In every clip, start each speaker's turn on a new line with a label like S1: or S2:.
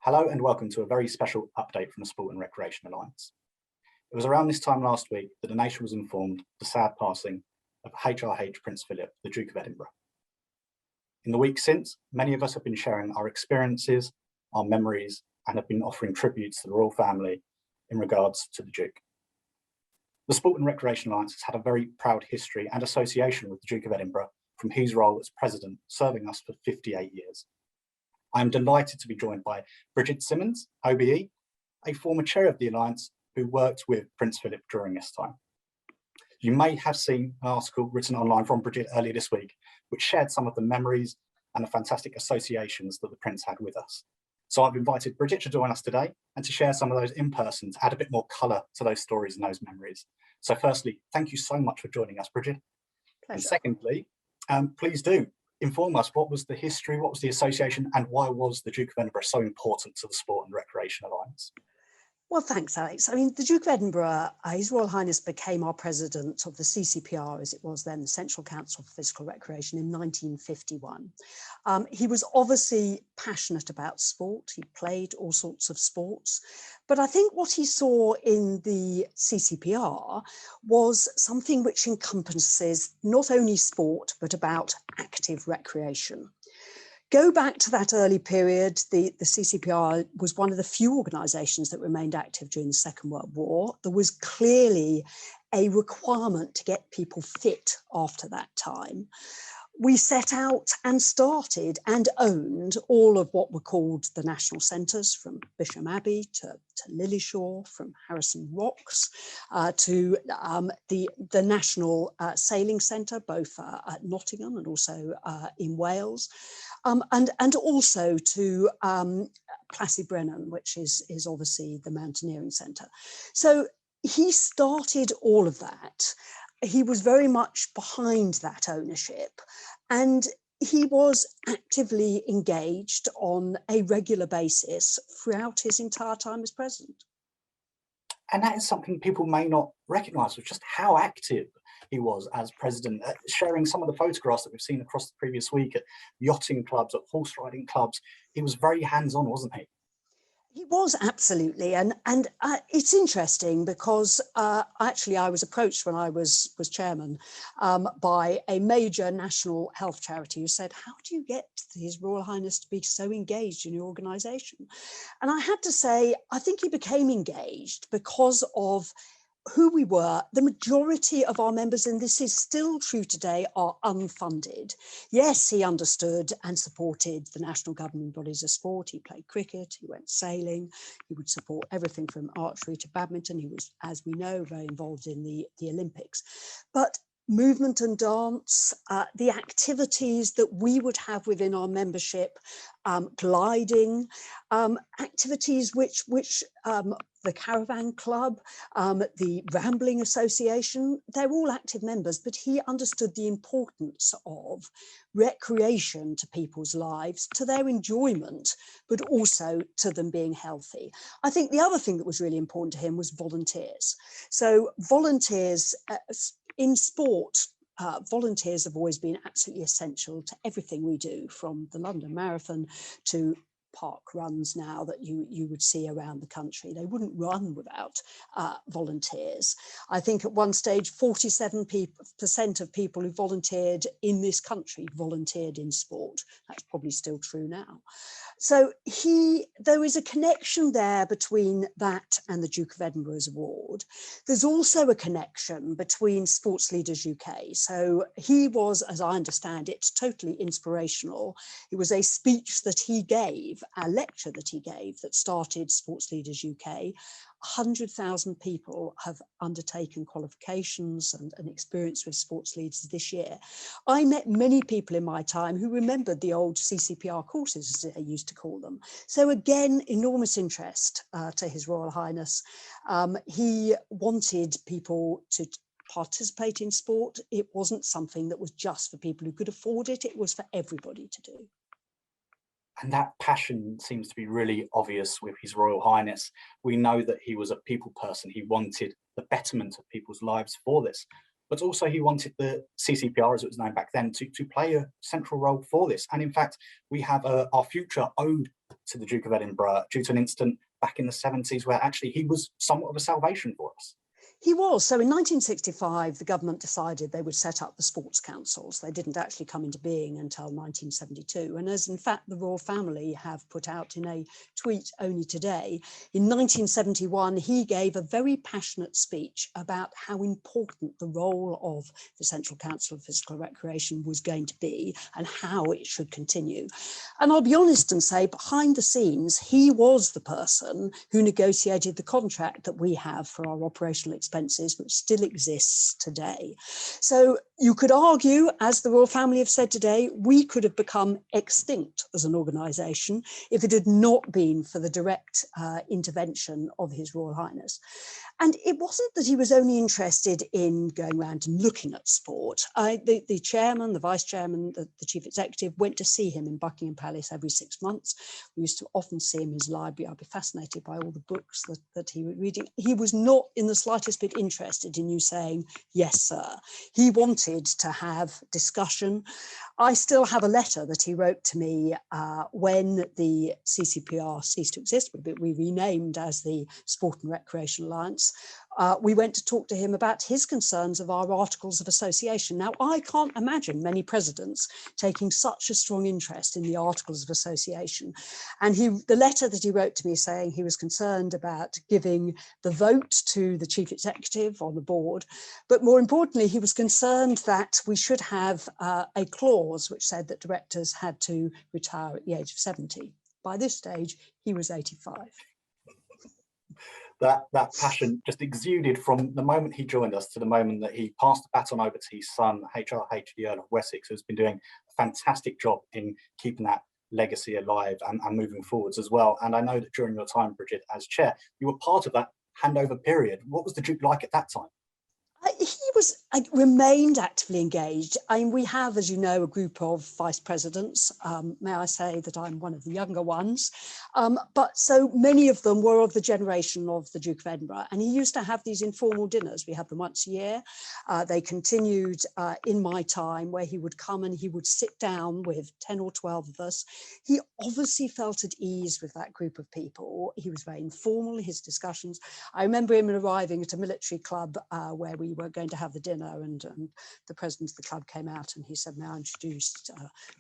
S1: Hello and welcome to a very special update from the Sport and Recreation Alliance. It was around this time last week that the nation was informed of the sad passing of HRH Prince Philip, the Duke of Edinburgh. In the weeks since, many of us have been sharing our experiences, our memories, and have been offering tributes to the royal family in regards to the Duke. The Sport and Recreation Alliance has had a very proud history and association with the Duke of Edinburgh from his role as president, serving us for 58 years. I am delighted to be joined by Bridget Simmons, OBE, a former chair of the Alliance who worked with Prince Philip during this time. You may have seen an article written online from Bridget earlier this week, which shared some of the memories and the fantastic associations that the Prince had with us. So I've invited Bridget to join us today and to share some of those in person, to add a bit more colour to those stories and those memories. So firstly, thank you so much for joining us, Bridget.
S2: Pleasure.
S1: And secondly, please do inform us, what was the history, what was the association, and why was the Duke of Edinburgh so important to the Sport and Recreation Alliance?
S2: Well, thanks, Alex. I mean, the Duke of Edinburgh, His Royal Highness became our president of the CCPR, as it was then, the Central Council for Physical Recreation, in 1951. He was obviously passionate about sport. He played all sorts of sports. But I think what he saw in the CCPR was something which encompasses not only sport, but about active recreation. Go back to that early period, the CCPR was one of the few organisations that remained active during the Second World War. There was clearly a requirement to get people fit after that time. We set out and started and owned all of what were called the national centres, from Bisham Abbey to Lilleshall, from Harrison Rocks to the National Sailing Centre, both at Nottingham and also in Wales, and also to Plassey Brennan, which is obviously the mountaineering centre. So he started all of that. He was very much behind that ownership, and he was actively engaged on a regular basis throughout his entire time as president.
S1: And that is something people may not recognise, was just how active he was as president, sharing some of the photographs that we've seen across the previous week at yachting clubs, at horse riding clubs. He was very hands-on, wasn't he?
S2: He was, absolutely, and it's interesting because actually I was approached when I was chairman by a major national health charity who said, "How do you get His Royal Highness to be so engaged in your organisation?" And I had to say, I think he became engaged because of who we were. The majority of our members, and this is still true today, are unfunded. Yes, he understood and supported the national governing bodies of sport. He played cricket, he went sailing, he would support everything from archery to badminton. He was, as we know, very involved in the Olympics. But movement and dance, the activities that we would have within our membership, gliding, activities which the Caravan Club, the Rambling Association, they're all active members, but he understood the importance of recreation to people's lives, to their enjoyment, but also to them being healthy. I think the other thing that was really important to him was volunteers. So volunteers in sport, volunteers have always been absolutely essential to everything we do, from the London Marathon to park runs now that you would see around the country. They wouldn't run without volunteers. I think at one stage 47% of people who volunteered in this country volunteered in sport. That's probably still true now. So there is a connection there between that and the Duke of Edinburgh's award. There's also a connection between Sports Leaders UK. So he was, as I understand it, totally inspirational. It was a speech that he gave, a lecture that he gave, that started Sports Leaders UK. 100,000 people have undertaken qualifications and experience with sports leaders this year. I met many people in my time who remembered the old CCPR courses, as they used to call them. So again, enormous interest to His Royal Highness. He wanted people to participate in sport. It wasn't something that was just for people who could afford it. It was for everybody to do.
S1: And that passion seems to be really obvious with His Royal Highness. We know that he was a people person. He wanted the betterment of people's lives for this. but also he wanted the CCPR, as it was known back then, to play a central role for this. And in fact, we have our future ode to the Duke of Edinburgh due to an incident back in the 70s where actually he was somewhat of a salvation for us.
S2: He was. So in 1965, the government decided they would set up the sports councils. They didn't actually come into being until 1972. And as in fact, the royal family have put out in a tweet only today, in 1971, he gave a very passionate speech about how important the role of the Central Council of Physical Recreation was going to be and how it should continue. And I'll be honest and say, behind the scenes, he was the person who negotiated the contract that we have for our operational expenses, which still exists today. So you could argue, as the royal family have said today, we could have become extinct as an organisation if it had not been for the direct intervention of His Royal Highness. And it wasn't that he was only interested in going around and looking at sport. The chairman, the vice chairman, the chief executive went to see him in Buckingham Palace every 6 months. We used to often see him in his library. I'd be fascinated by all the books that he was reading. He was not in the slightest bit interested in you saying, yes, sir. He wanted to have discussion. I still have a letter that he wrote to me when the CCPR ceased to exist, but we renamed as the Sport and Recreation Alliance. We went to talk to him about his concerns of our Articles of Association. Now, I can't imagine many presidents taking such a strong interest in the Articles of Association. And the letter that he wrote to me saying he was concerned about giving the vote to the chief executive on the board, but more importantly, he was concerned that we should have a clause which said that directors had to retire at the age of 70. By this stage, he was 85.
S1: That passion just exuded from the moment he joined us to the moment that he passed the baton over to his son, HRH, the Earl of Wessex, who's been doing a fantastic job in keeping that legacy alive and moving forwards as well. And I know that during your time, Bridget, as chair, you were part of that handover period. What was the Duke like at that time?
S2: He remained actively engaged. I mean, we have, as you know, a group of vice presidents. May I say that I'm one of the younger ones. But so many of them were of the generation of the Duke of Edinburgh. And he used to have these informal dinners. We had them once a year. They continued in my time, where he would come and he would sit down with 10 or 12 of us. He obviously felt at ease with that group of people. He was very informal in his discussions. I remember him arriving at a military club where we were going to have the dinner, and the president of the club came out and he said, may I introduce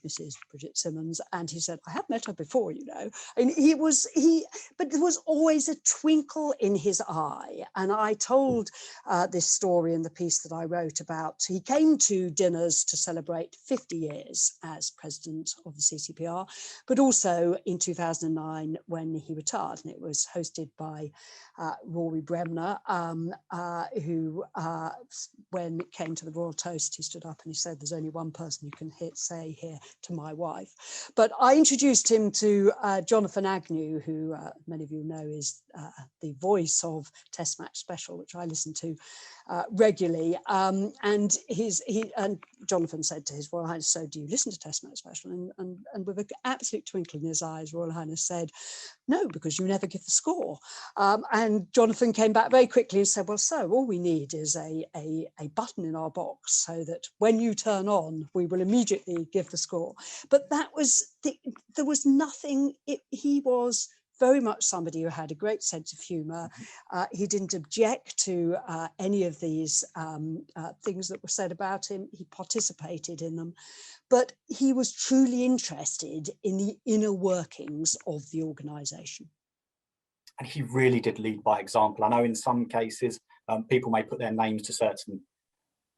S2: Mrs. Bridget Simmons? And he said, I have met her before, you know. And but there was always a twinkle in his eye. And I told this story in the piece that I wrote about, he came to dinners to celebrate 50 years as president of the CCPR, but also in 2009 when he retired, and it was hosted by Rory Bremner, who, when it came to the royal toast, he stood up and he said, there's only one person you can say here to my wife. But I introduced him to Jonathan Agnew, who many of you know is the voice of Test Match Special, which I listen to regularly. And Jonathan said to His Royal Highness, so do you listen to Test Match Special? And with an absolute twinkle in his eyes, Royal Highness said, no, because you never give the score. And Jonathan came back very quickly and said, well, so all we need is a button in our box so that when you turn on, we will immediately give the score. But that was, there was nothing, he was very much somebody who had a great sense of humour. He didn't object to any of these things that were said about him. He participated in them, but he was truly interested in the inner workings of the organisation.
S1: And he really did lead by example. I know in some cases, people may put their names to certain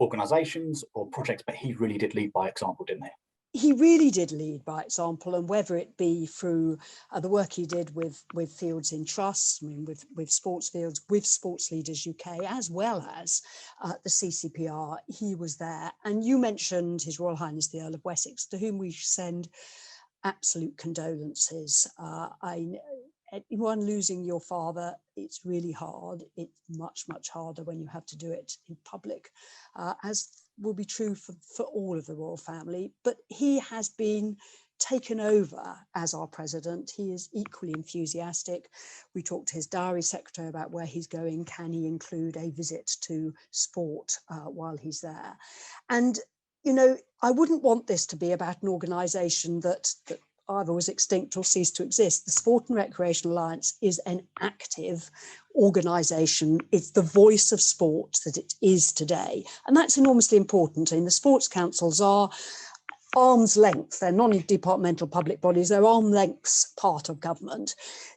S1: organisations or projects, but he really did lead by example, didn't he?
S2: He really did lead by example, and whether it be through the work he did with Fields in Trust, I mean, with Sports Fields, with Sports Leaders UK, as well as the CCPR, he was there. And you mentioned His Royal Highness the Earl of Wessex, to whom we send absolute condolences. anyone losing your father, it's really hard. It's much, much harder when you have to do it in public, as will be true for all of the royal family. But he has been taken over as our president. He is equally enthusiastic. We talked to his diary secretary about where he's going. Can he include a visit to sport while he's there? And, you know, I wouldn't want this to be about an organisation that either was extinct or ceased to exist. The Sport and Recreation Alliance is an active organisation. It's the voice of sport that it is today. And that's enormously important. And the sports councils are arm's length. They're non-departmental public bodies. They're arm's length part of government.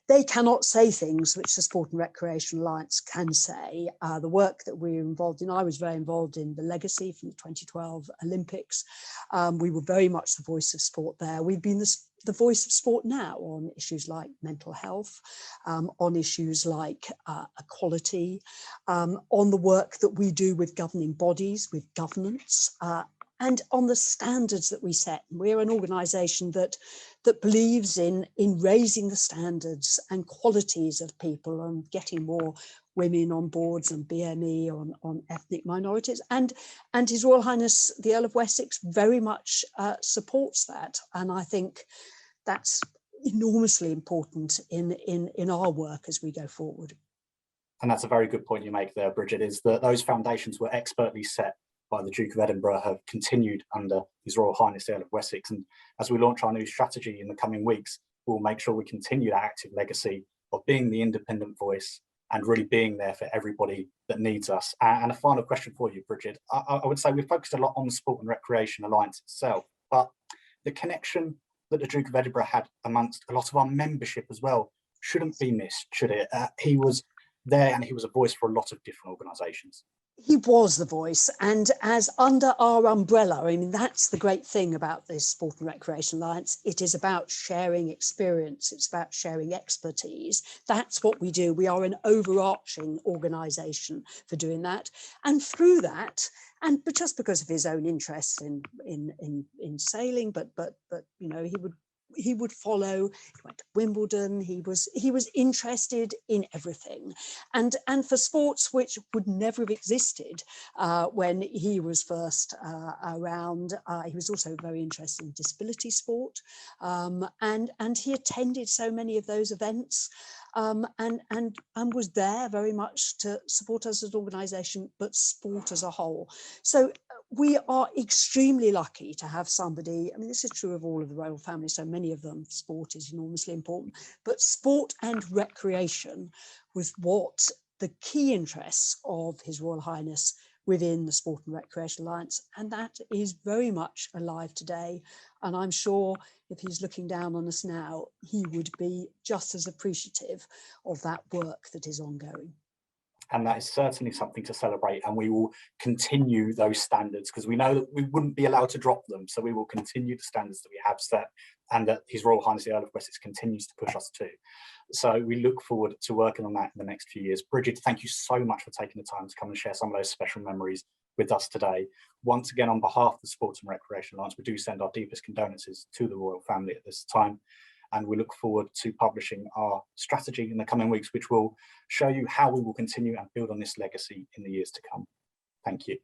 S2: They cannot say things which the Sport and Recreation Alliance can say. The work that we're involved in, I was very involved in the legacy from the 2012 Olympics. We were very much the voice of sport there. We've been the voice of sport now on issues like mental health, on issues like equality, on the work that we do with governing bodies, with governance, and on the standards that we set. We're an organisation that believes in raising the standards and qualities of people and getting more women on boards and BME on ethnic minorities. And His Royal Highness the Earl of Wessex very much supports that. And I think that's enormously important in our work as we go forward.
S1: And that's a very good point you make there, Bridget, is that those foundations were expertly set by the Duke of Edinburgh, have continued under His Royal Highness the Earl of Wessex. And as we launch our new strategy in the coming weeks, we'll make sure we continue that active legacy of being the independent voice and really being there for everybody that needs us. And a final question for you, Bridget. I would say we've focused a lot on the Sport and Recreation Alliance itself, but the connection that the Duke of Edinburgh had amongst a lot of our membership as well shouldn't be missed, should it? He was there and he was a voice for a lot of different organisations.
S2: He was the voice, and as under our umbrella, I mean, that's the great thing about this Sport and Recreation Alliance. It is about sharing experience. It's about sharing expertise. That's what we do. We are an overarching organisation for doing that. And through that, but just because of his own interests in sailing, but you know, he would follow. He went to Wimbledon. He was interested in everything, and for sports which would never have existed when he was first around. He was also very interested in disability sport, and he attended so many of those events, and was there very much to support us as an organisation, but sport as a whole. So we are extremely lucky to have somebody, I mean, this is true of all of the royal family, so many of them, sport is enormously important, but sport and recreation was what the key interests of His Royal Highness within the Sport and Recreation Alliance, and that is very much alive today. And I'm sure if he's looking down on us now, he would be just as appreciative of that work that is ongoing.
S1: And that is certainly something to celebrate, and we will continue those standards because we know that we wouldn't be allowed to drop them. So we will continue the standards that we have set and that His Royal Highness the Earl of Wessex continues to push us to. So we look forward to working on that in the next few years. Bridget, thank you so much for taking the time to come and share some of those special memories with us today. Once again, on behalf of the Sports and Recreation Alliance, we do send our deepest condolences to the royal family at this time. And we look forward to publishing our strategy in the coming weeks, which will show you how we will continue and build on this legacy in the years to come. Thank you.